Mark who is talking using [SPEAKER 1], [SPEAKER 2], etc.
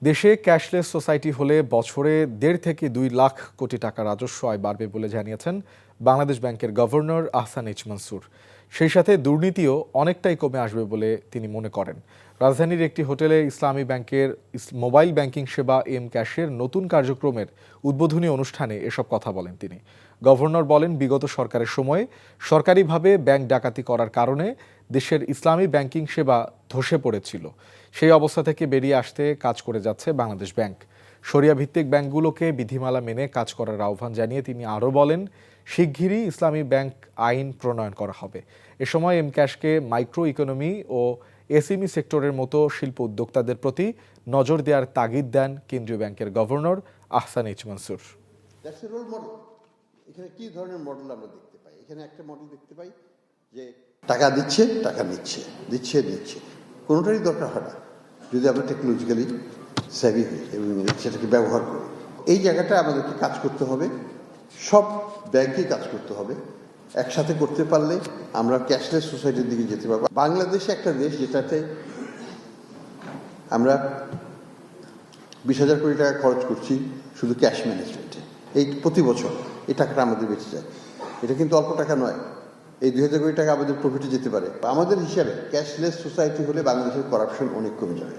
[SPEAKER 1] দেশে cashless society হলে বছরে ১.৫ থেকে ২ লাখ কোটি টাকা রাজস্ব আয় বাড়বে বলে জানিয়েছেন বাংলাদেশ ব্যাংকের গভর্নর আহসান এইচ মনসুর। সেই সাথে দুর্নীতিও অনেকটাই কমে আসবে বলে তিনি মনে করেন। রাজধানীর একটি হোটেলে ইসলামী ব্যাংকের মোবাইল ব্যাংকিং সেবা এম ক্যাশের নতুন কার্যক্রমের উদ্বোধনী অনুষ্ঠানে এসব কথা বলেন তিনি। গভর্নর বলেন, বিগত সরকারের সময়ে সরকারিভাবে ব্যাংক ডাকাতি করার কারণে দেশের ইসলামী ব্যাংকিং সেবা ধসে পড়েছিল। সেই অবস্থা থেকে বেরিয়ে আসতে কাজ করে যাচ্ছে বাংলাদেশ ব্যাংক। শরিয়া ভিত্তিক ব্যাংকগুলোকে বিধিমালা মেনে কাজ করার আহ্বান জানিয়ে তিনি আরও বলেন, শিগগিরই ইসলামী ব্যাংক আইন প্রণয়ন করা হবে। এ সময় এম ক্যাশকে মাইক্রো ইকোনমি ও এসএমই সেক্টরের মতো শিল্প উদ্যোক্তাদের প্রতি নজর দেওয়ার তাগিদ দেন কেন্দ্রীয় ব্যাংকের গভর্নর আহসান এইচ মনসুর।
[SPEAKER 2] এখানে কি ধরনের মডেল আমরা দেখতে পাই? এখানে একটা মডেল দেখতে পাই যে টাকা দিচ্ছে, টাকা নিচ্ছে, দিচ্ছে, নিচ্ছে, কোনোটারই দরকার হয় না যদি আমরা টেকনোলজিক্যালি সেভি হই এবং সেটাকে ব্যবহার করি। এই জায়গাটা আমাদেরকে কাজ করতে হবে, সব ব্যাংকেই কাজ করতে হবে। একসাথে করতে পারলে আমরা ক্যাশলেস সোসাইটির দিকে যেতে পারবো। বাংলাদেশে একটা দেশ যেটাতে আমরা 20,000 কোটি টাকা খরচ করছি শুধু ক্যাশ ম্যানেজমেন্টে, এই প্রতি বছর এই টাকাটা আমাদের বেঁচে যায়। এটা কিন্তু অল্প টাকা নয়। এই 2,000 কোটি টাকা আমাদের প্রফিটে যেতে পারে। আমাদের হিসাবে ক্যাশলেস সোসাইটি হলে বাংলাদেশের করাপশন অনেক কমে যাবে।